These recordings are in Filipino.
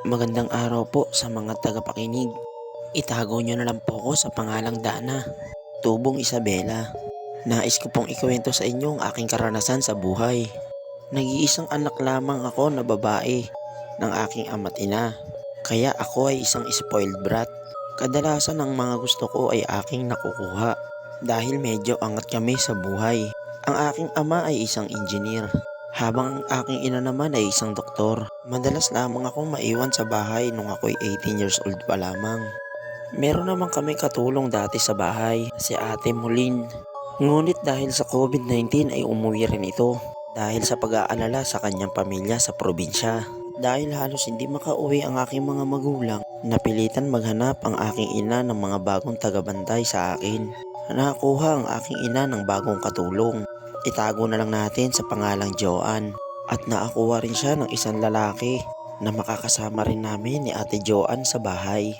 Magandang araw po sa mga tagapakinig. Itago nyo na lang po ko sa pangalang Dana, Tubong Isabela. Nais ko pong ikwento sa inyo ang aking karanasan sa buhay. Nag-iisang anak lamang ako na babae ng aking ama't ina. Kaya ako ay isang spoiled brat. Kadalasan ang mga gusto ko ay aking nakukuha dahil medyo angat kami sa buhay. Ang aking ama ay isang engineer, habang ang aking ina naman ay isang doktor. Madalas lamang akong maiwan sa bahay nung ako'y 18 years old pa lamang. Meron naman kami katulong dati sa bahay, si Ate Mulin. Ngunit dahil sa COVID-19 ay umuwi rin ito dahil sa pag-aalala sa kanyang pamilya sa probinsya. Dahil halos hindi makauwi ang aking mga magulang, napilitan maghanap ang aking ina ng mga bagong tagabantay sa akin. Nakakuha ang aking ina ng bagong katulong. Itago na lang natin sa pangalang Joanne. At nakakuha rin siya ng isang lalaki na makakasama rin namin ni Ate Joanne sa bahay.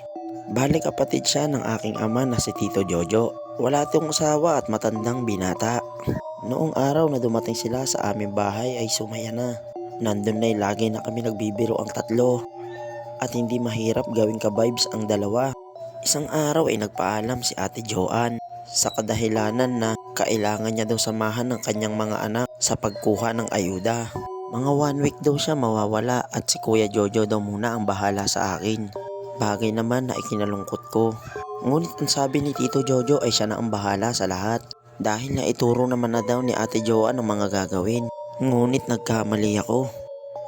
Bali kapatid siya ng aking ama na si Tito Jojo. Wala itong asawa at matandang binata. Noong araw na dumating sila sa aming bahay ay sumaya na. Nandun na lagi na kami nagbibiro ang tatlo at hindi mahirap gawing ka-vibes ang dalawa. Isang araw ay nagpaalam si Ate Joanne sa kadahilanan na kailangan niya daw samahan ng kanyang mga anak sa pagkuha ng ayuda. Mga 1 week daw siya mawawala at si Kuya Jojo daw muna ang bahala sa akin. Bagay naman na ikinalungkot ko. Ngunit ang sabi ni Tito Jojo ay siya na ang bahala sa lahat dahil naituro naman na daw ni Ate Joanne ang mga gagawin. Ngunit nagkamali ako.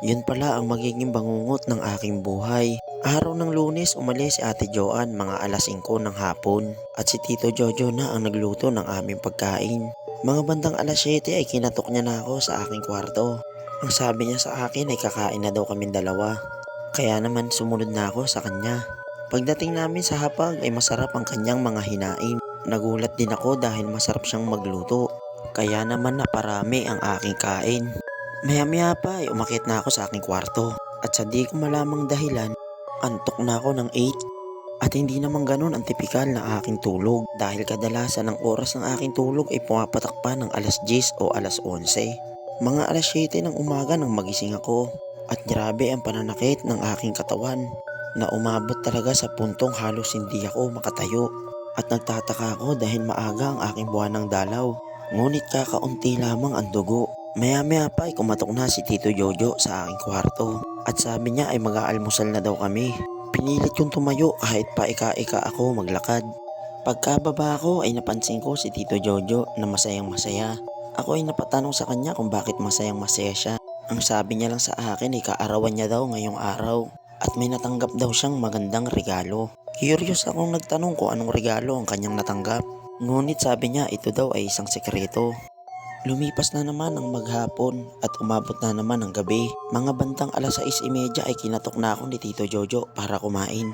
Yun pala ang magiging bangungot ng aking buhay. Araw ng Lunes umalis si Ate Joanne mga alas 5 ng hapon at si Tito Jojo na ang nagluto ng aming pagkain. Mga bandang alas 7 ay kinatok niya na ako sa aking kwarto. Ang sabi niya sa akin ay kakain na daw kaming dalawa. Kaya naman sumunod na ako sa kanya. Pagdating namin sa hapag ay masarap ang kanyang mga hinain. Nagulat din ako dahil masarap siyang magluto. Kaya naman naparami ang aking kain. Maya-maya pa ay umakyat na ako sa aking kwarto. At sa di ko malamang dahilan, antok na ako ng 8. At hindi naman ganun ang tipikal na aking tulog. Dahil kadalasan ang oras ng aking tulog ay pumapatak pa ng alas 10 o alas 11. Mga alas 7 ng umaga nang magising ako. At grabe ang pananakit ng aking katawan na umabot talaga sa puntong halos hindi ako makatayo. At nagtataka ako dahil maaga ang aking buwan ng dalaw. Ngunit kakaunti lamang ang dugo. Maya-maya pa ay kumatok na si Tito Jojo sa aking kwarto. At sabi niya ay mag-aalmusal na daw kami. Pinilit kong tumayo kahit pa ika-ika ako maglakad. Pagkababa ko ay napansin ko si Tito Jojo na masayang masaya. Ako ay napatanong sa kanya kung bakit masayang masaya siya. Ang sabi niya lang sa akin ay kaarawan niya daw ngayong araw at may natanggap daw siyang magandang regalo. Curious akong nagtanong kung anong regalo ang kanyang natanggap. Ngunit sabi niya ito daw ay isang sekreto. Lumipas na naman ang maghapon at umabot na naman ang gabi. Mga bantang alas 6:30 ay kinatok na ako ni Tito Jojo para kumain.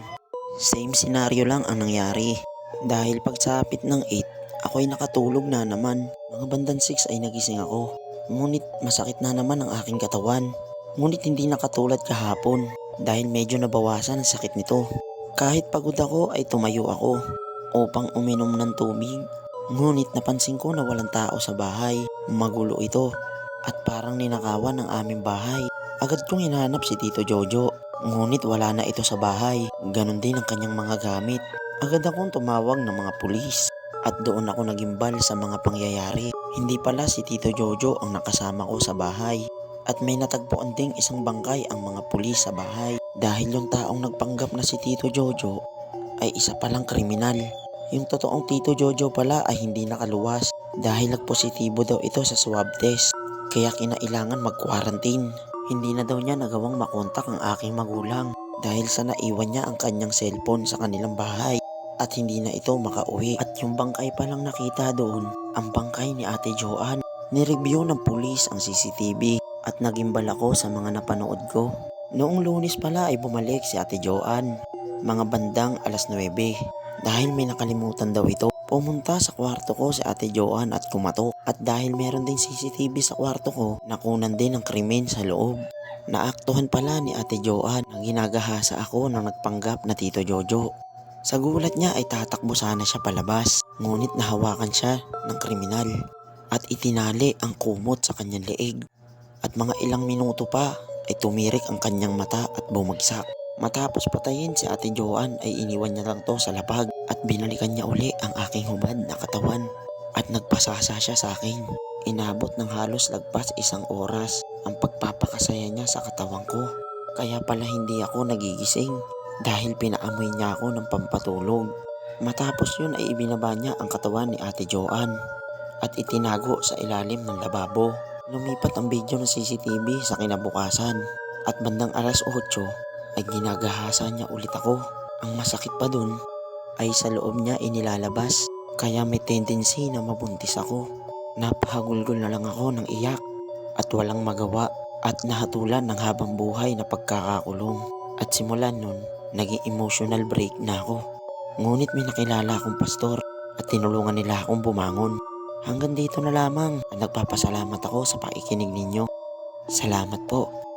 Same senaryo lang ang nangyari. Dahil pagsapit ng 8, ako ay nakatulog na naman. Mga bandang 6 ay nagising ako. Ngunit masakit na naman ang aking katawan. Ngunit hindi na katulad kahapon dahil medyo nabawasan ang sakit nito. Kahit pagod ako ay tumayo ako upang uminom ng tubig. Ngunit napansin ko na walang tao sa bahay. Magulo ito at parang ninakawan ng aming bahay. Agad kong hinahanap si Tito Jojo. Ngunit wala na ito sa bahay. Ganon din ang kanyang mga gamit. Agad akong tumawag ng mga pulis. At doon ako nagimbal sa mga pangyayari. Hindi pala si Tito Jojo ang nakasama ko sa bahay. At may natagpuan ding isang bangkay ang mga pulis sa bahay. Dahil yung taong nagpanggap na si Tito Jojo ay isa palang kriminal. Yung totoong Tito Jojo pala ay hindi nakaluwas dahil nagpositibo daw ito sa swab test. Kaya kinailangan mag-quarantine. Hindi na daw niya nagawang makontak ang aking magulang dahil sa naiwan niya ang kanyang cellphone sa kanilang bahay at hindi na ito makauwi. At yung bangkay palang nakita doon, ang bangkay ni Ate Joanne. Nireview ng pulis ang CCTV at nagimbal ako sa mga napanood ko. Noong Lunes pala ay bumalik si Ate Joanne, mga bandang alas 9. Dahil may nakalimutan daw ito, pumunta sa kwarto ko si Ate Joanne at kumatok. At dahil meron ding CCTV sa kwarto ko, nakunan din ng krimen sa loob. Naaktuhan pala ni Ate Joanne na ginagahasa ako ng nagpanggap na Tito Jojo. Sa gulat niya ay tatakbo sana siya palabas, ngunit nahawakan siya ng kriminal at itinali ang kumot sa kanyang leeg. At mga ilang minuto pa ay tumirik ang kanyang mata at bumagsak. Matapos patayin si Ate Joanne ay iniwan niya lang to sa lapag at binalikan niya uli ang aking hubad na katawan at nagpasasa siya sa akin. Inabot ng halos lagpas 1 oras ang pagpapakasaya niya sa katawan ko. Kaya pala hindi ako nagigising dahil pinaamoy niya ako ng pampatulog. Matapos yun ay ibinaba niya ang katawan ni Ate Joanne at itinago sa ilalim ng lababo. Lumipat ang video ng CCTV sa kinabukasan at bandang alas 8 ay ginagahasan niya ulit ako. Ang masakit pa dun ay sa loob niya inilalabas kaya may tendency na mabuntis ako. Napahagulgol na lang ako ng iyak at walang magawa at nahatulan ng habang buhay na pagkakakulong. At simulan nun, naging emotional break na ako. Ngunit may nakilala akong pastor at tinulungan nila akong bumangon. Hanggang dito na lamang at nagpapasalamat ako sa pakikinig ninyo. Salamat po.